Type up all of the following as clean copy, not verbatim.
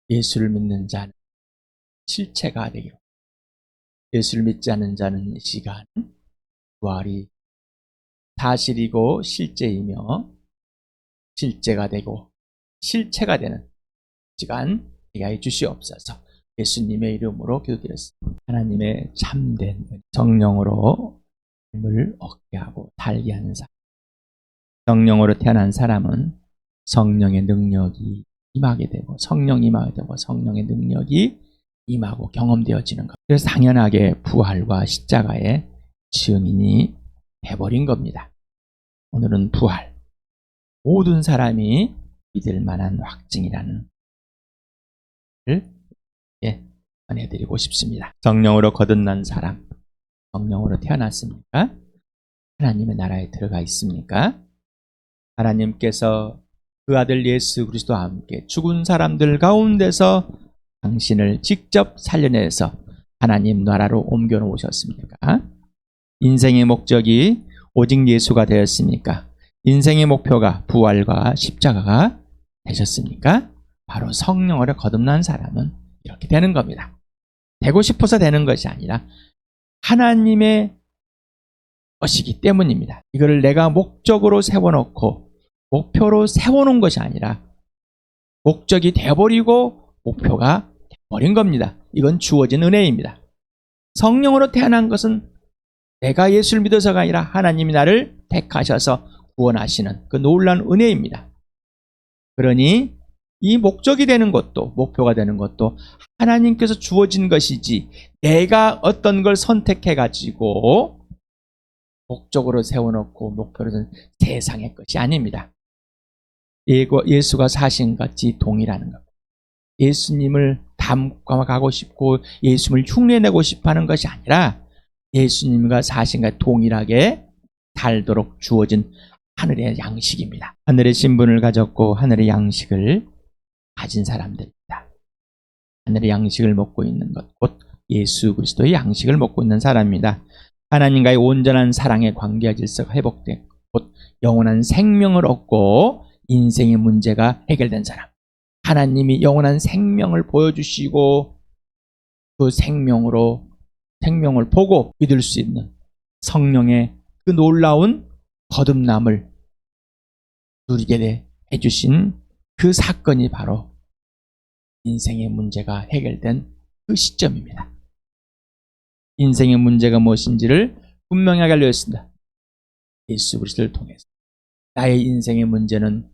예수를 믿는 자는 실체가 되기로, 예수를 믿지 않는 자는 이 시간 부활이 사실이고 실제이며 실제가 되고 실체가 되는 시간 되게 해 주시옵소서. 예수님의 이름으로 기도드렸습니다. 하나님의 참된 성령으로 힘을 얻게 하고 살게 하는 사람, 성령으로 태어난 사람은 성령의 능력이 임하게 되고 성령이 임하게 되고 성령의 능력이 임하고 경험되어지는 것. 그래서 당연하게 부활과 십자가의 증인이 돼버린 겁니다. 오늘은 부활, 모든 사람이 믿을 만한 확증이라는 것을 전해드리고 싶습니다. 성령으로 거듭난 사람, 성령으로 태어났습니까? 하나님의 나라에 들어가 있습니까? 하나님께서 그 아들 예수 그리스도와 함께 죽은 사람들 가운데서 당신을 직접 살려내서 하나님 나라로 옮겨 놓으셨습니까? 인생의 목적이 오직 예수가 되었습니까? 인생의 목표가 부활과 십자가가 되셨습니까? 바로 성령으로 거듭난 사람은 이렇게 되는 겁니다. 되고 싶어서 되는 것이 아니라 하나님의 것이기 때문입니다. 이거를 내가 목적으로 세워놓고 목표로 세워놓은 것이 아니라 목적이 되어버리고 목표가 되어버린 겁니다. 이건 주어진 은혜입니다. 성령으로 태어난 것은 내가 예수를 믿어서가 아니라 하나님이 나를 택하셔서 구원하시는 그 놀라운 은혜입니다. 그러니 이 목적이 되는 것도 목표가 되는 것도 하나님께서 주어진 것이지 내가 어떤 걸 선택해가지고 목적으로 세워놓고 목표로 든 세상의 것이 아닙니다. 예수가 사신 같이 동일하는 겁니다. 예수님을 닮아가고 싶고 예수님을 흉내내고 싶어하는 것이 아니라 예수님과 사신 같이 동일하게 살도록 주어진 하늘의 양식입니다. 하늘의 신분을 가졌고 하늘의 양식을 가진 사람들입니다. 하늘의 양식을 먹고 있는 것, 곧 예수 그리스도의 양식을 먹고 있는 사람입니다. 하나님과의 온전한 사랑의 관계와 질서가 회복된, 곧 영원한 생명을 얻고 인생의 문제가 해결된 사람. 하나님이 영원한 생명을 보여주시고 그 생명을 보고 믿을 수 있는 성령의 그 놀라운 거듭남을 누리게 해주신 그 사건이 바로 인생의 문제가 해결된 그 시점입니다. 인생의 문제가 무엇인지를 분명하게 알려줬습니다. 예수 그리스도를 통해서 나의 인생의 문제는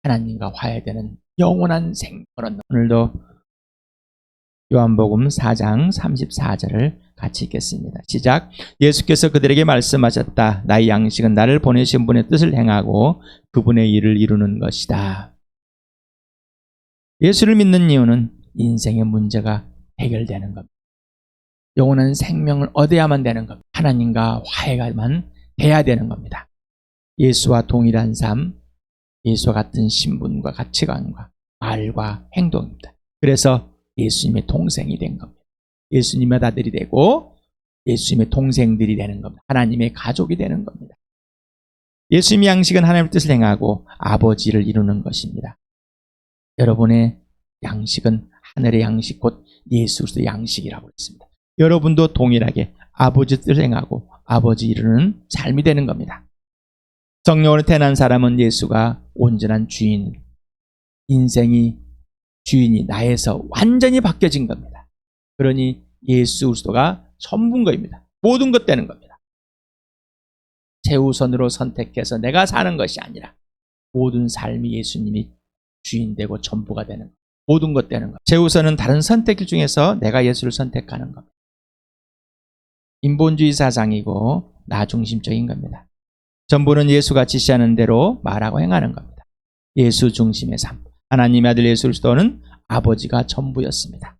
하나님과 화해되는 영원한 생명을 얻는. 오늘도 요한복음 4장 34절을 같이 읽겠습니다. 시작. 예수께서 그들에게 말씀하셨다. 나의 양식은 나를 보내신 분의 뜻을 행하고 그분의 일을 이루는 것이다. 예수를 믿는 이유는 인생의 문제가 해결되는 겁니다. 영원한 생명을 얻어야만 되는 겁니다. 하나님과 화해가만 돼야 되는 겁니다. 예수와 동일한 삶, 예수와 같은 신분과 가치관과 말과 행동입니다. 그래서 예수님의 동생이 된 겁니다. 예수님의 아들이 되고 예수님의 동생들이 되는 겁니다. 하나님의 가족이 되는 겁니다. 예수님의 양식은 하나님의 뜻을 행하고 아버지를 이루는 것입니다. 여러분의 양식은 하늘의 양식, 곧 예수 그리스도의 양식이라고 했습니다. 여러분도 동일하게 아버지 뜻을 행하고 아버지 이루는 삶이 되는 겁니다. 성령으로 태어난 사람은 예수가 온전한 주인, 인생이 주인이 나에서 완전히 바뀌어진 겁니다. 그러니 예수 그리스도가 전부인 겁니다. 모든 것 되는 겁니다. 최우선으로 선택해서 내가 사는 것이 아니라 모든 삶이 예수님이 주인되고 전부가 되는 것, 모든 것 되는 것. 최우선은 다른 선택길 중에서 내가 예수를 선택하는 겁니다. 인본주의 사상이고 나 중심적인 겁니다. 전부는 예수가 지시하는 대로 말하고 행하는 겁니다. 예수 중심의 삶. 하나님의 아들 예수 그리스도는 아버지가 전부였습니다.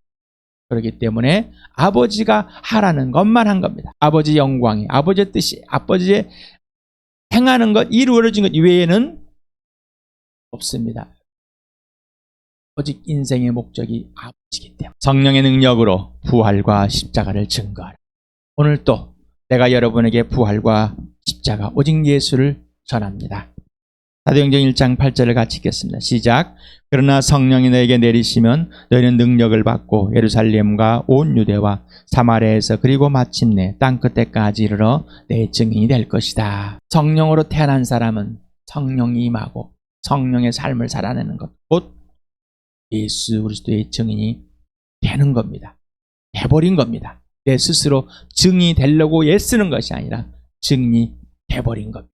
그렇기 때문에 아버지가 하라는 것만 한 겁니다. 아버지의 영광이, 아버지의 뜻이, 아버지의 행하는 것, 이루어진 것 이외에는 없습니다. 오직 인생의 목적이 아버지이기 때문에 성령의 능력으로 부활과 십자가를 증거하라. 오늘 또 내가 여러분에게 부활과 십자가, 오직 예수를 전합니다. 사도행전 1장 8절을 같이 읽겠습니다. 시작. 그러나 성령이 너에게 내리시면 너희는 능력을 받고 예루살렘과 온 유대와 사마리아에서 그리고 마침내 땅 끝에까지 이르러 내 증인이 될 것이다. 성령으로 태어난 사람은 성령이 임하고 성령의 삶을 살아내는 것, 곧 예수 그리스도의 증인이 되는 겁니다. 돼버린 겁니다. 내 스스로 증인이 되려고 애쓰는 것이 아니라 증인이 돼버린 겁니다.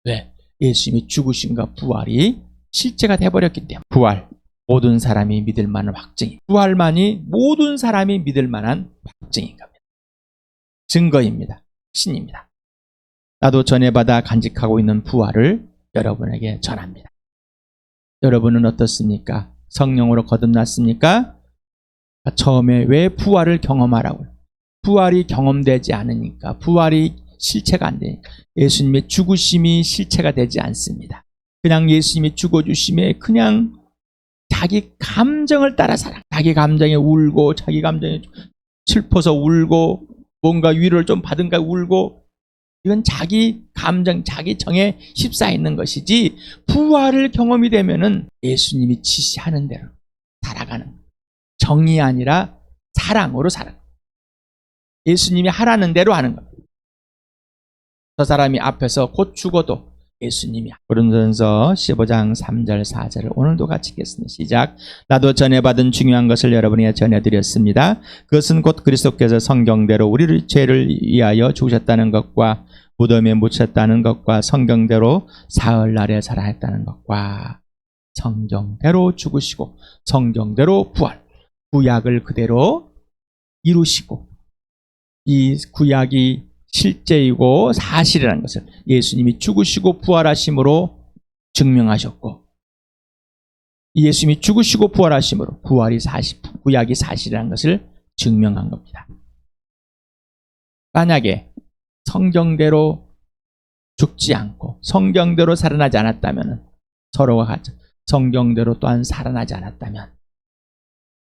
왜? 예수님이 죽으심과 부활이 실제가 돼버렸기 때문에. 부활, 모든 사람이 믿을 만한 확증이, 부활만이 모든 사람이 믿을 만한 확증인 겁니다. 증거입니다. 신입니다. 나도 전해받아 간직하고 있는 부활을 여러분에게 전합니다. 여러분은 어떻습니까? 성령으로 거듭났습니까? 처음에 왜 부활을 경험하라고요? 부활이 경험되지 않으니까, 부활이 실체가 안 되니까. 예수님의 죽으심이 실체가 되지 않습니다. 그냥 예수님이 죽어주심에 그냥 자기 감정을 따라 살아. 자기 감정에 울고, 자기 감정에 슬퍼서 울고, 뭔가 위로를 좀 받은가 울고, 이건 자기 감정, 자기 정에 휩싸여 있는 것이지, 부활을 경험이 되면은 예수님이 지시하는 대로 살아가는, 정이 아니라 사랑으로 살아가는, 예수님이 하라는 대로 하는 겁니다. 저 사람이 앞에서 곧 죽어도 예수님이. 고린도전서 15장 3절 4절을 오늘도 같이 읽겠습니다. 시작. 나도 전해받은 중요한 것을 여러분에게 전해드렸습니다. 그것은 곧 그리스도께서 성경대로 우리를 죄를 위하여 죽으셨다는 것과 무덤에 묻혔다는 것과 성경대로 사흘날에 살아났다는 것과 성경대로 죽으시고 성경대로 부활, 구약을 그대로 이루시고, 이 구약이 실제이고 사실이라는 것을 예수님이 죽으시고 부활하심으로 증명하셨고, 예수님이 죽으시고 부활하심으로 구약이 사실이라는 것을 증명한 겁니다. 만약에 성경대로 죽지 않고 성경대로 살아나지 않았다면, 서로가 가짜, 성경대로 또한 살아나지 않았다면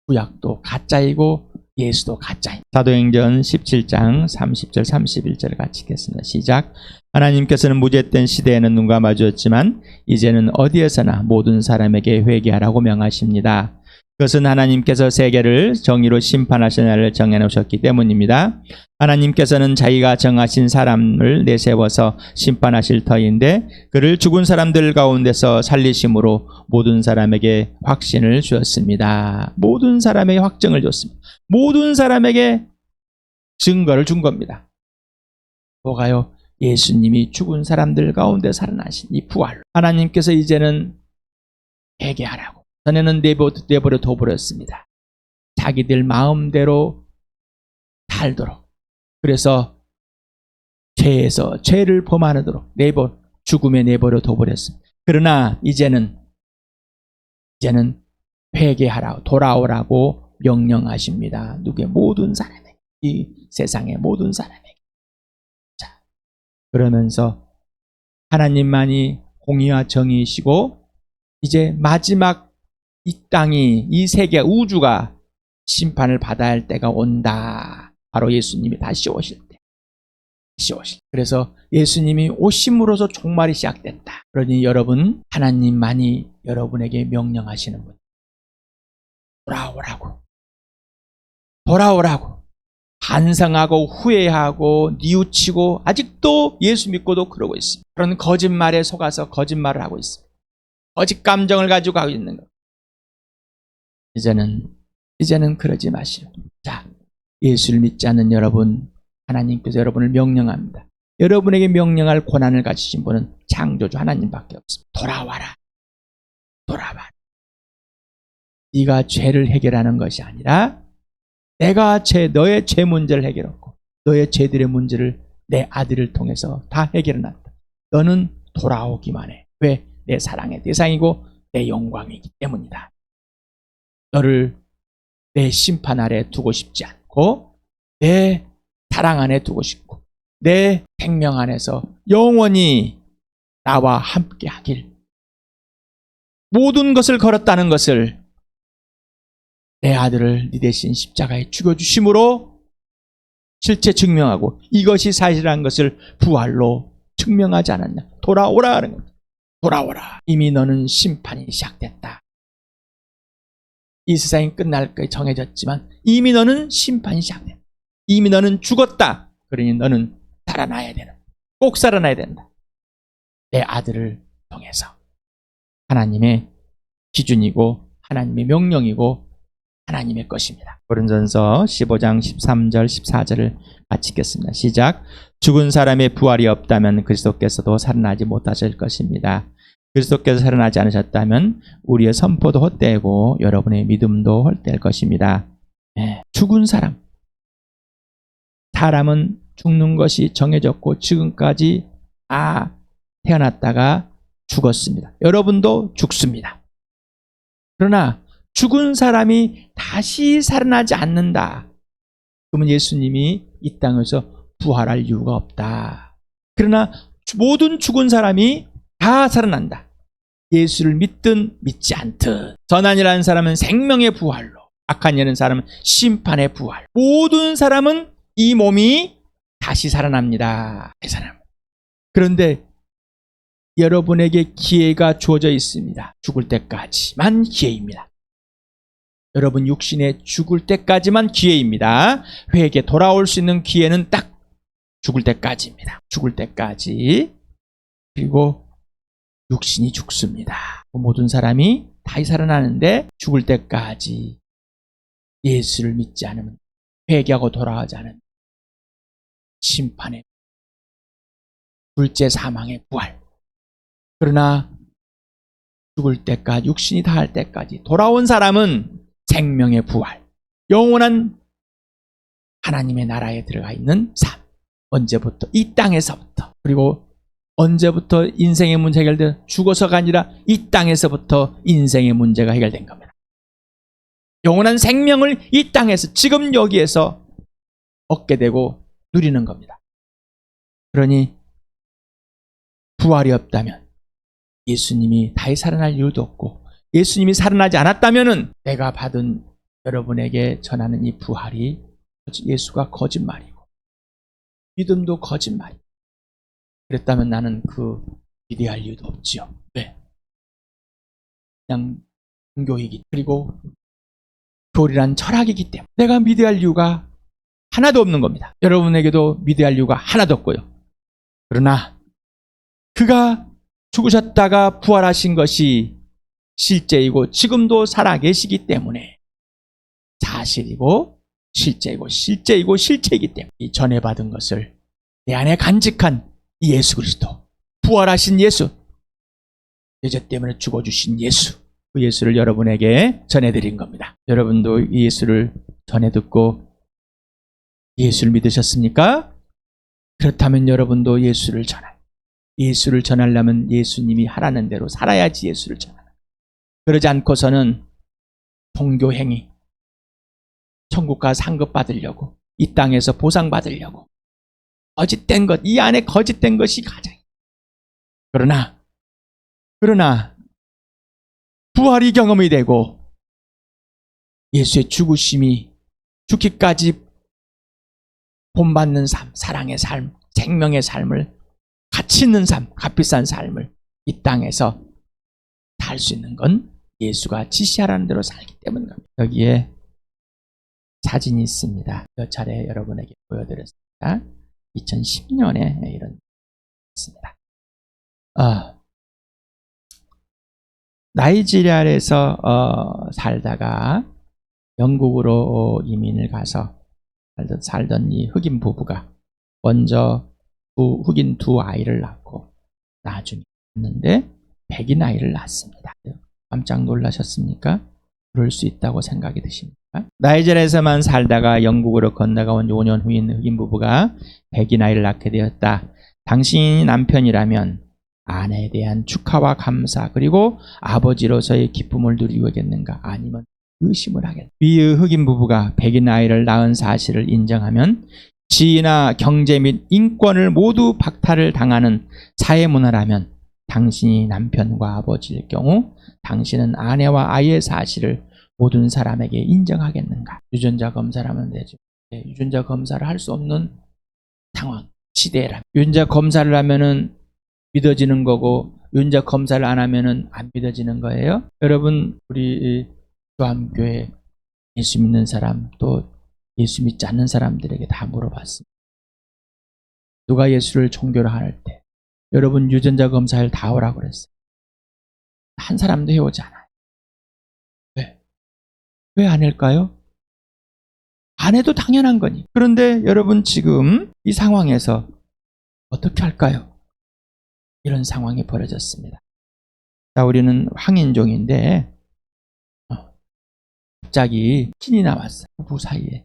구약도 가짜이고 예수도 가짜입니다. 사도행전 17장 30절 31절 같이 읽겠습니다. 시작. 하나님께서는 무죄된 시대에는 눈과 마주였지만 이제는 어디에서나 모든 사람에게 회개하라고 명하십니다. 그것은 하나님께서 세계를 정의로 심판하실 날을 정해놓으셨기 때문입니다. 하나님께서는 자기가 정하신 사람을 내세워서 심판하실 터인데 그를 죽은 사람들 가운데서 살리심으로 모든 사람에게 확신을 주었습니다. 모든 사람에게 확증을 줬습니다. 모든 사람에게 증거를 준 겁니다. 뭐가요? 예수님이 죽은 사람들 가운데 살아나신 이 부활. 하나님께서 이제는 회개하라고. 전에는 내버려 둬버렸습니다. 자기들 마음대로 살도록. 그래서 죄를 범하도록 죽음에 내버려 둬버렸습니다. 그러나 이제는 회개하라고, 돌아오라고 명령하십니다. 누구의? 모든 사람에게, 이 세상의 모든 사람에게. 자, 그러면서 하나님만이 공의와 정의이시고 이제 마지막 이 땅이, 이 세계, 우주가 심판을 받아야 할 때가 온다. 바로 예수님이 다시 오실 때. 그래서 예수님이 오심으로써 종말이 시작됐다. 그러니 여러분, 하나님만이 여러분에게 명령하시는 분. 돌아오라고. 반성하고 후회하고 뉘우치고 아직도 예수 믿고도 그러고 있습니다. 그런 거짓말에 속아서 거짓말을 하고 있습니다. 거짓 감정을 가지고 가고 있는 것. 이제는 그러지 마시오. 자, 예수를 믿지 않는 여러분, 하나님께서 여러분을 명령합니다. 여러분에게 명령할 권한을 가지신 분은 창조주 하나님밖에 없습니다. 돌아와라. 네가 죄를 해결하는 것이 아니라 내가 너의 죄 문제를 해결했고 너의 죄들의 문제를 내 아들을 통해서 다 해결해놨다. 너는 돌아오기만 해. 왜? 내 사랑의 대상이고 내 영광이기 때문이다. 너를 내 심판 아래 두고 싶지 않고 내 사랑 안에 두고 싶고 내 생명 안에서 영원히 나와 함께 하길. 모든 것을 걸었다는 것을 내 아들을 네 대신 십자가에 죽여주심으로 실제 증명하고 이것이 사실이라는 것을 부활로 증명하지 않았냐. 돌아오라 하는 겁니다. 돌아오라. 이미 너는 심판이 시작됐다. 이 세상이 끝날 거 정해졌지만 이미 너는 심판이 시작됐다. 이미 너는 죽었다. 그러니 너는 살아나야 되는, 꼭 살아나야 된다. 내 아들을 통해서. 하나님의 기준이고 하나님의 명령이고 하나님의 것입니다. 고린도전서 15장 13절 14절을 같이 읽겠습니다. 시작. 죽은 사람의 부활이 없다면 그리스도께서도 살아나지 못하실 것입니다. 그리스도께서 살아나지 않으셨다면 우리의 선포도 헛되고 여러분의 믿음도 헛될 것입니다. 네. 죽은 사람. 사람은 죽는 것이 정해졌고 지금까지 태어났다가 죽었습니다. 여러분도 죽습니다. 그러나 죽은 사람이 다시 살아나지 않는다. 그러면 예수님이 이 땅에서 부활할 이유가 없다. 그러나 모든 죽은 사람이 다 살아난다. 예수를 믿든 믿지 않든. 선한이라는 사람은 생명의 부활로, 악한 이라는 사람은 심판의 부활. 모든 사람은 이 몸이 다시 살아납니다. 그런데 여러분에게 기회가 주어져 있습니다. 죽을 때까지만 기회입니다. 여러분 육신에 죽을 때까지만 기회입니다. 회개에 돌아올 수 있는 기회는 딱 죽을 때까지입니다. 죽을 때까지. 그리고 육신이 죽습니다. 모든 사람이 다시 살아나는데 죽을 때까지 예수를 믿지 않으면, 회개하고 돌아오지 않으면 심판의, 둘째 사망의 부활. 그러나 죽을 때까지, 육신이 다할 때까지 돌아온 사람은 생명의 부활, 영원한 하나님의 나라에 들어가 있는 삶. 언제부터? 이 땅에서부터. 그리고 언제부터 인생의 문제 해결돼? 죽어서가 아니라 이 땅에서부터 인생의 문제가 해결된 겁니다. 영원한 생명을 이 땅에서, 지금 여기에서 얻게 되고 누리는 겁니다. 그러니 부활이 없다면 예수님이 다시 살아날 이유도 없고, 예수님이 살아나지 않았다면 내가 받은, 여러분에게 전하는 이 부활이 예수가 거짓말이고 믿음도 거짓말이고, 그랬다면 나는 그 기대할 이유도 없지요. 왜? 그냥 종교이기, 그리고 교리란 철학이기 때문에 내가 믿어야 할 이유가 하나도 없는 겁니다. 여러분에게도 믿어야 할 이유가 하나도 없고요. 그러나 그가 죽으셨다가 부활하신 것이 실제이고 지금도 살아계시기 때문에 사실이고 실제이고 실제이고 실체이기 때문에 이 전에 받은 것을 내 안에 간직한 이 예수 그리스도, 부활하신 예수, 내 죄 때문에 죽어주신 예수, 그 예수를 여러분에게 전해드린 겁니다. 여러분도 이 예수를 전해 듣고 예수를 믿으셨습니까? 그렇다면 여러분도 예수를 전할, 예수를 전하려면 예수님이 하라는 대로 살아야지 예수를 전하는. 그러지 않고서는 종교행위, 천국과 상급 받으려고, 이 땅에서 보상받으려고 거짓된 것, 이 안에 거짓된 것이 가장. 그러나 부활이 경험이 되고 예수의 죽으심이 죽기까지 본받는 삶, 사랑의 삶, 생명의 삶을, 가치 있는 삶, 값비싼 삶을 이 땅에서 살 수 있는 건 예수가 지시하라는 대로 살기 때문입니다. 여기에 사진이 있습니다. 몇 차례 여러분에게 보여드렸습니다. 2010년에 이런 있습니다. 나이지리아에서 살다가 영국으로 이민을 가서 살던 이 흑인 부부가 먼저 흑인 두 아이를 낳고 나중에 낳는데 백인 아이를 낳습니다. 깜짝 놀라셨습니까? 그럴 수 있다고 생각이 드십니까? 나이지리아에서만 살다가 영국으로 건너가온 5년 후인 흑인 부부가 백인 아이를 낳게 되었다. 당신이 남편이라면 아내에 대한 축하와 감사, 그리고 아버지로서의 기쁨을 누리겠는가? 아니면 의심을 하겠다. 위의 흑인 부부가 백인 아이를 낳은 사실을 인정하면 지위나 경제 및 인권을 모두 박탈을 당하는 사회문화라면 당신이 남편과 아버지일 경우 당신은 아내와 아이의 사실을 모든 사람에게 인정하겠는가? 유전자 검사를 하면 되죠. 유전자 검사를 할 수 없는 상황, 시대라. 유전자 검사를 하면은 믿어지는 거고 유전자 검사를 안 하면은 안 믿어지는 거예요. 여러분, 우리 교암교회 예수 믿는 사람 또 예수 믿지 않는 사람들에게 다 물어봤습니다. 누가 예수를 종교로 할 때 여러분 유전자 검사를 다 오라고 그랬어요. 한 사람도 해오지 않아요. 왜 안 할까요? 안 해도 당연한 거니. 그런데 여러분 지금 이 상황에서 어떻게 할까요? 이런 상황이 벌어졌습니다. 자, 우리는 황인종인데 갑자기 흑인이 나왔어요. 부부 사이에.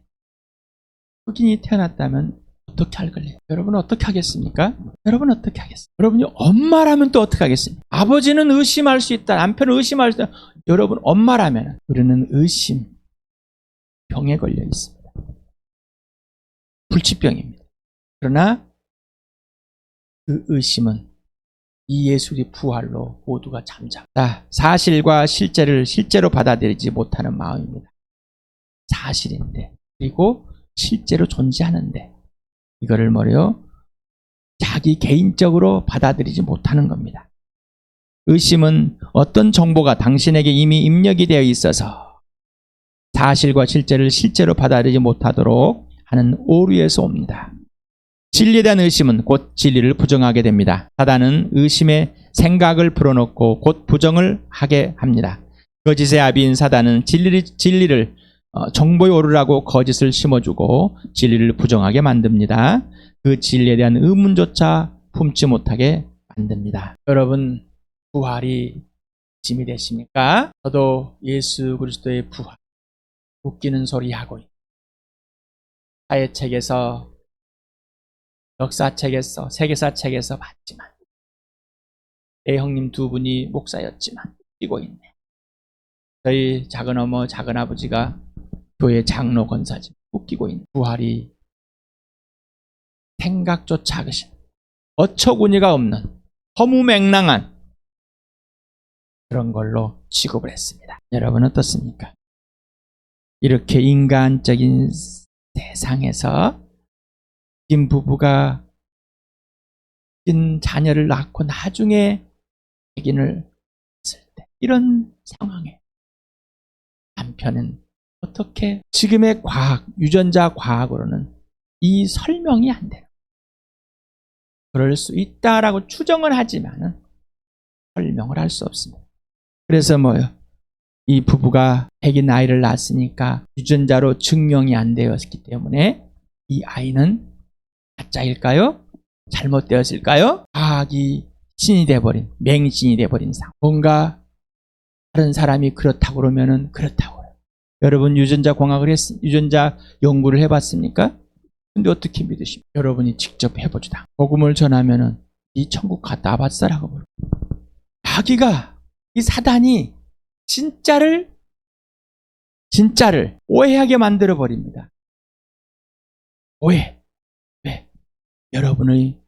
흑인이 태어났다면 어떻게 할 걸요? 여러분 어떻게 하겠습니까? 여러분 어떻게 하겠습니까? 여러분이 엄마라면 또 어떻게 하겠습니까? 아버지는 의심할 수 있다. 남편은 의심할 수 있다. 여러분 엄마라면 우리는 의심 병에 걸려 있습니다. 불치병입니다. 그러나 그 의심은 이 예수의 부활로 모두가 잠잠다. 사실과 실제를 실제로 받아들이지 못하는 마음입니다. 사실인데 그리고 실제로 존재하는데 이거를 뭐래요? 자기 개인적으로 받아들이지 못하는 겁니다. 의심은 어떤 정보가 당신에게 이미 입력이 되어 있어서 사실과 실제를 실제로 받아들이지 못하도록 하는 오류에서 옵니다. 진리에 대한 의심은 곧 진리를 부정하게 됩니다. 사단은 의심의 생각을 불어넣고 곧 부정을 하게 합니다. 거짓의 아비인 사단은 진리를 정보에 오르라고 거짓을 심어주고 진리를 부정하게 만듭니다. 그 진리에 대한 의문조차 품지 못하게 만듭니다. 여러분 부활이 짐이 되십니까? 저도 예수 그리스도의 부활 웃기는 소리 하고 사회책에서 역사책에서 세계사책에서 봤지만 내 형님 두 분이 목사였지만 뛰고 있네. 저희 작은어머 작은아버지가 교회 장로 권사지 웃기고 있는 부활이 생각조차 하신 어처구니가 없는 허무맹랑한 그런 걸로 취급을 했습니다. 여러분 어떻습니까? 이렇게 인간적인 세상에서 인 부부가 자녀를 낳고 나중에 백인을 했을 때 이런 상황에 남편은 어떻게 지금의 과학, 유전자 과학으로는 이 설명이 안 돼요. 그럴 수 있다라고 추정은 하지만은 설명을 할 수 없습니다. 그래서 뭐요? 이 부부가 백인 아이를 낳았으니까 유전자로 증명이 안 되었기 때문에 이 아이는 가짜일까요? 잘못되었을까요? 과학이 신이 돼버린, 맹신이 돼버린 상황. 뭔가 다른 사람이 그렇다고 그러면은 그렇다고 해요. 여러분 유전자 유전자 연구를 해봤습니까? 근데 어떻게 믿으십니까? 여러분이 직접 해보지다. 복음을 전하면은 이 천국 갔다 와봤어라고 물어. 마귀가 이 사단이 진짜를 오해하게 만들어 버립니다. 오해. 왜? 여러분의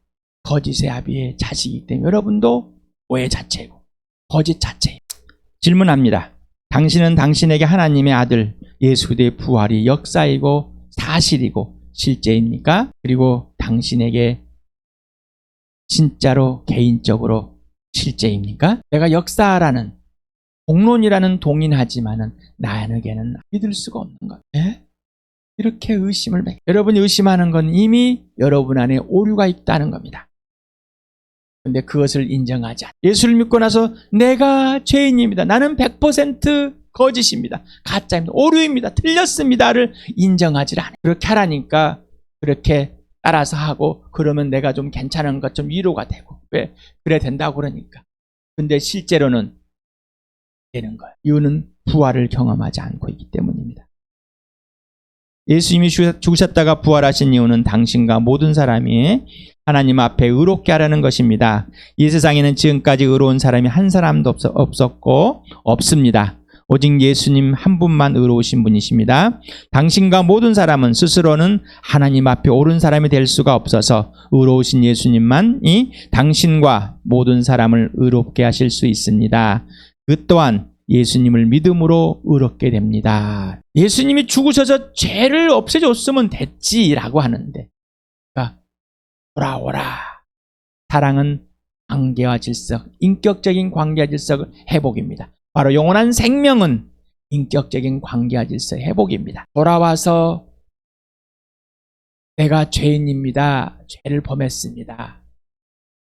거짓의 아비의 자식이기 때문에 여러분도 오해 자체이고 거짓 자체이고. 질문합니다. 당신은 당신에게 하나님의 아들 예수 그리스도의 부활이 역사이고 사실이고 실제입니까? 그리고 당신에게 진짜로 개인적으로 실제입니까? 내가 역사라는 공론이라는 동의하지만은 나에게는 믿을 수가 없는 것. 예? 이렇게 의심을 여러분이 의심하는 건 이미 여러분 안에 오류가 있다는 겁니다. 근데 그것을 인정하지 않아. 예수를 믿고 나서 내가 죄인입니다. 나는 100% 거짓입니다. 가짜입니다. 오류입니다. 틀렸습니다를 인정하지 않아요. 그렇게 하라니까 그렇게 따라서 하고 그러면 내가 좀 괜찮은 것 좀 위로가 되고 왜? 그래 된다고 그러니까. 근데 실제로는 되는 거예요. 이유는 부활을 경험하지 않고 있기 때문입니다. 예수님이 죽으셨다가 부활하신 이유는 당신과 모든 사람이 하나님 앞에 의롭게 하라는 것입니다. 이 세상에는 지금까지 의로운 사람이 한 사람도 없었고 없습니다. 오직 예수님 한 분만 의로우신 분이십니다. 당신과 모든 사람은 스스로는 하나님 앞에 옳은 사람이 될 수가 없어서 의로우신 예수님만이 당신과 모든 사람을 의롭게 하실 수 있습니다. 그 또한 예수님을 믿음으로 의롭게 됩니다. 예수님이 죽으셔서 죄를 없애줬으면 됐지라고 하는데 돌아오라. 사랑은 관계와 질서, 인격적인 관계와 질서 회복입니다. 바로 영원한 생명은 인격적인 관계와 질서 회복입니다. 돌아와서 내가 죄인입니다. 죄를 범했습니다.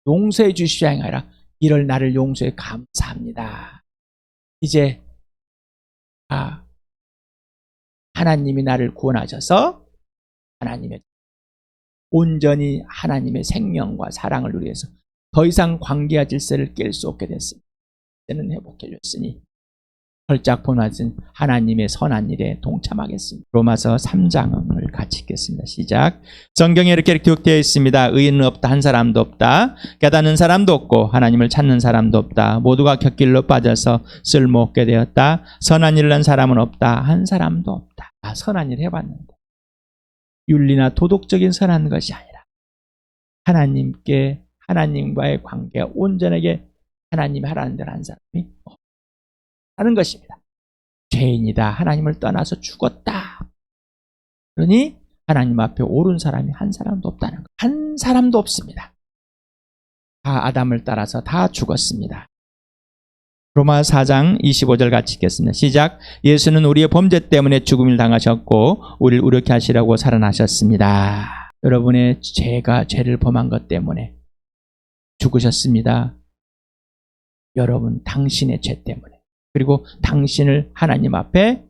용서해 주시오 아니라 이럴 나를 용서해 감사합니다. 이제 하나님이 나를 구원하셔서 하나님의 온전히 하나님의 생명과 사랑을 누리해서 더 이상 관계와 질서를 깰 수 없게 됐습니다. 이제는 회복해 줬으니 헐짝 본받은 하나님의 선한 일에 동참하겠습니다. 로마서 3장을 같이 읽겠습니다. 시작. 성경에 이렇게 기록되어 있습니다. 의인은 없다, 한 사람도 없다. 깨닫는 사람도 없고 하나님을 찾는 사람도 없다. 모두가 곁길로 빠져서 쓸모없게 되었다. 선한 일을 한 사람은 없다, 한 사람도 없다. 선한 일 해봤는데 윤리나 도덕적인 선한 것이 아니라 하나님과의 관계가 온전하게 하나님이 하라는 대로 한 사람이 하는 것입니다. 죄인이다. 하나님을 떠나서 죽었다. 그러니 하나님 앞에 옳은 사람이 한 사람도 없다는 것. 한 사람도 없습니다. 다 아담을 따라서 다 죽었습니다. 로마 4장 25절 같이 읽겠습니다. 시작. 예수는 우리의 범죄 때문에 죽음을 당하셨고 우리를 의롭게 하시려고 살아나셨습니다. 여러분의 죄를 범한 것 때문에 죽으셨습니다. 여러분 당신의 죄 때문에. 그리고 당신을 하나님 앞에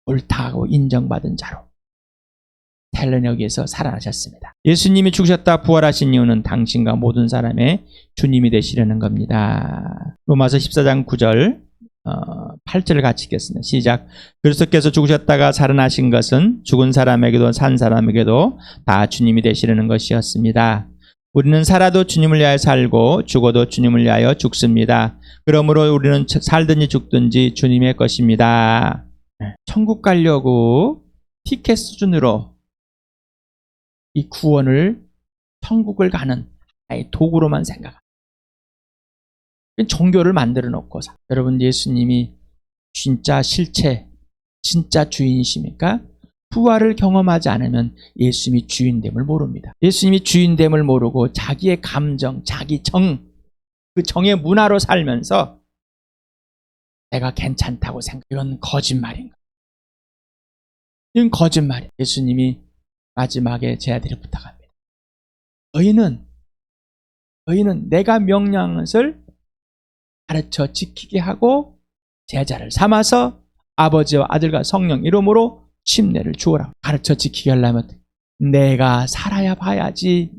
옳다고 인정받은 자로 텔레너기에서 살아나셨습니다. 예수님이 죽으셨다 부활하신 이유는 당신과 모든 사람의 주님이 되시려는 겁니다. 로마서 14장 9절 8절을 같이 읽겠습니다. 시작. 그리스도께서 죽으셨다가 살아나신 것은 죽은 사람에게도 산 사람에게도 다 주님이 되시려는 것이었습니다. 우리는 살아도 주님을 위하여 살고 죽어도 주님을 위하여 죽습니다. 그러므로 우리는 살든지 죽든지 주님의 것입니다. 천국 가려고 티켓 수준으로 이 구원을 천국을 가는 도구로만 생각합니다. 종교를 만들어 놓고 여러분 예수님이 진짜 실체, 진짜 주인이십니까? 부활을 경험하지 않으면 예수님이 주인됨을 모릅니다. 예수님이 주인됨을 모르고 자기의 감정, 자기 정, 그 정의 문화로 살면서 내가 괜찮다고 생각. 이건 거짓말인 거예요. 이건 거짓말이에요. 예수님이 마지막에 제 아들이 부탁합니다. 너희는 내가 명령을 가르쳐 지키게 하고 제자를 삼아서 아버지와 아들과 성령 이름으로 침례를 주어라. 가르쳐 지키게 하려면 내가 살아봐야지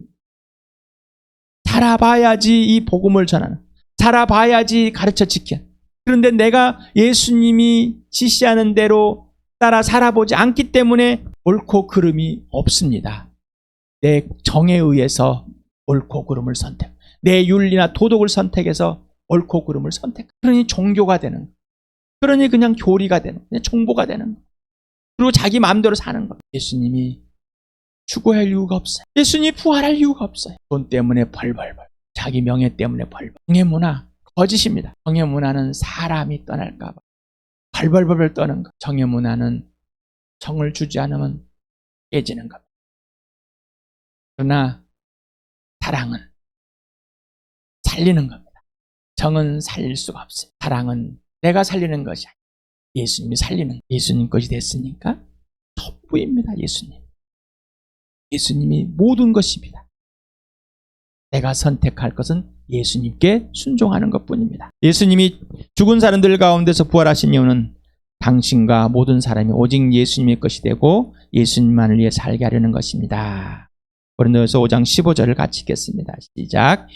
이 복음을 전하는, 살아봐야지 가르쳐 지켜. 그런데 내가 예수님이 지시하는 대로 따라 살아보지 않기 때문에 옳고 그름이 없습니다. 내 정에 의해서 옳고 그름을 선택, 내 윤리나 도덕을 선택해서 옳고 그름을 선택. 그러니 종교가 되는, 그러니 그냥 교리가 되는, 그냥 정보가 되는, 그리고 자기 마음대로 사는 것. 예수님이 추구할 이유가 없어요. 예수님이 부활할 이유가 없어요. 돈 때문에 벌벌벌, 자기 명예 때문에 벌벌. 정의 문화 거짓입니다. 정의 문화는 사람이 떠날까 봐 벌벌벌 떠는 것. 정의 문화는 정을 주지 않으면 깨지는 겁니다. 그러나 사랑은 살리는 겁니다. 정은 살릴 수가 없어요. 사랑은 내가 살리는 것이 아니에요. 예수님이 살리는, 예수님 것이 됐으니까 첩부입니다. 예수님이 모든 것입니다. 내가 선택할 것은 예수님께 순종하는 것뿐입니다. 예수님이 죽은 사람들 가운데서 부활하신 이유는 당신과 모든 사람이 오직 예수님의 것이 되고 예수님만을 위해 살게 하려는 것입니다. 고린도전서 5장 15절을 같이 읽겠습니다. 시작.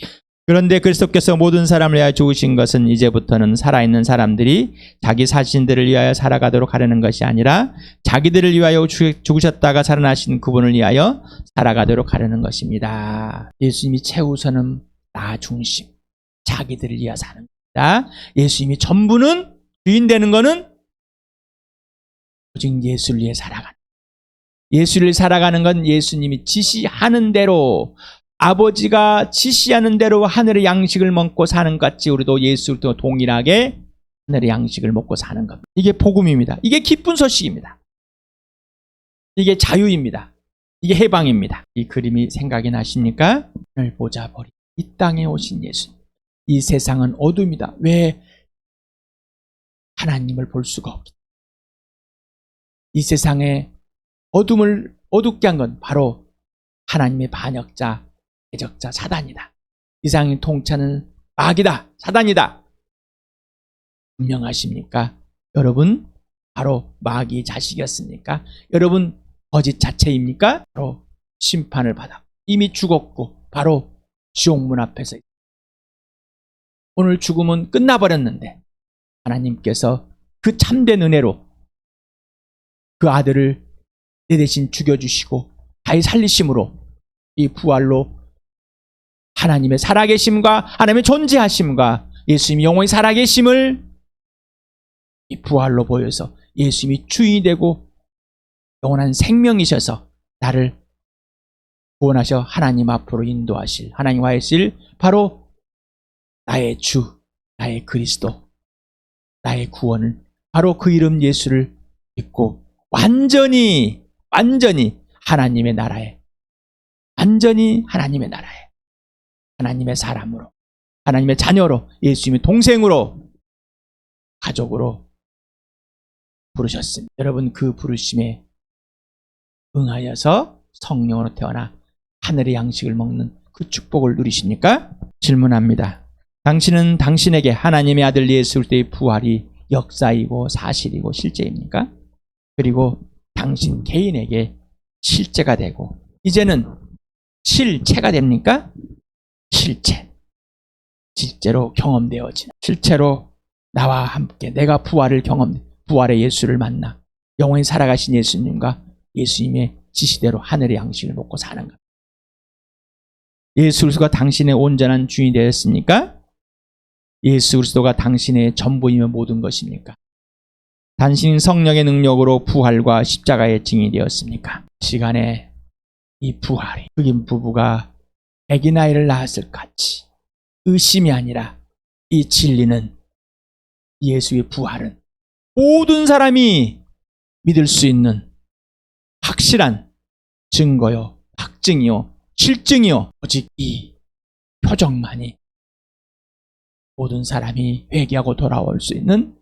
그런데 그리스도께서 모든 사람을 위하여 죽으신 것은 이제부터는 살아있는 사람들이 자기 자신들을 위하여 살아가도록 하려는 것이 아니라 자기들을 위하여 죽으셨다가 살아나신 그분을 위하여 살아가도록 하려는 것입니다. 예수님이 최우선은 나 중심, 자기들을 위하여 사는 겁니다. 예수님이 전부는, 주인 되는 것은 오직 예수를 위해 살아가는, 예수를 살아가는 건 예수님이 지시하는 대로, 아버지가 지시하는 대로 하늘의 양식을 먹고 사는 것 같이 우리도 예수도 동일하게 하늘의 양식을 먹고 사는 겁니다. 이게 복음입니다. 이게 기쁜 소식입니다. 이게 자유입니다. 이게 해방입니다. 이 그림이 생각이 나십니까? 오늘 보자 버리 이 땅에 오신 예수님, 이 세상은 어둠이다. 왜? 하나님을 볼 수가 없기 때문에. 이 세상에 어둠을 어둡게 한 건 바로 하나님의 반역자, 대적자 사단이다. 세상의 통치하는 마귀다, 사단이다. 분명하십니까? 여러분 바로 마귀의 자식이었습니까? 여러분 거짓 자체입니까? 바로 심판을 받아 이미 죽었고 바로 지옥문 앞에서 오늘 죽음은 끝나버렸는데 하나님께서 그 참된 은혜로 그 아들을 내 대신 죽여주시고 다시 살리심으로 이 부활로 하나님의 살아계심과 하나님의 존재하심과 예수님이 영원히 살아계심을 이 부활로 보여서 예수님이 주인이 되고 영원한 생명이셔서 나를 구원하셔 하나님 앞으로 인도하실 하나님과 하실 바로 나의 주, 나의 그리스도, 나의 구원을 바로 그 이름 예수를 믿고 완전히 하나님의 나라에 완전히 하나님의 나라에 하나님의 사람으로 하나님의 자녀로 예수님의 동생으로 가족으로 부르셨습니다. 여러분 그 부르심에 응하여서 성령으로 태어나 하늘의 양식을 먹는 그 축복을 누리십니까? 질문합니다. 당신은 당신에게 하나님의 아들 예수 그리스도의 부활이 역사이고 사실이고 실제입니까? 그리고 당신 개인에게 실제가 되고 이제는 실체가 됩니까? 실제로 경험되어지는 실제로 나와 함께 내가 부활의 예수를 만나 영원히 살아가신 예수님과 예수님의 지시대로 하늘의 양식을 먹고 사는 겁니다. 예수 그리스도가 당신의 온전한 주인이 되었습니까? 예수 그리스도가 당신의 전부이며 모든 것입니까? 당신 성령의 능력으로 부활과 십자가의 증인이 되었습니까? 시간에 이 부활이 흑인 부부가 아기 나이를 낳았을 같이 의심이 아니라 이 진리는 예수의 부활은 모든 사람이 믿을 수 있는 확실한 증거요, 확증이요, 실증이요. 오직 이 표적만이 모든 사람이 회개하고 돌아올 수 있는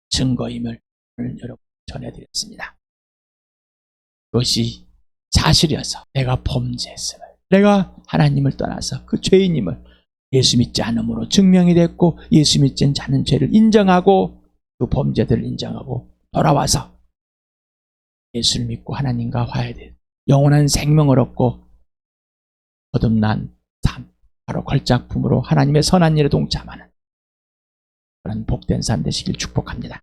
증거임을 오늘 여러분 전해드렸습니다. 그것이 사실이어서 내가 범죄했음을, 내가 하나님을 떠나서 그 죄인임을 예수 믿지 않음으로 증명이 됐고 예수 믿지 않은 죄를 인정하고 그 범죄들을 인정하고 돌아와서 예수를 믿고 하나님과 화해된 영원한 생명을 얻고 거듭난 삶, 바로 걸작품으로 하나님의 선한 일에 동참하는 그런 복된 삶 되시길 축복합니다.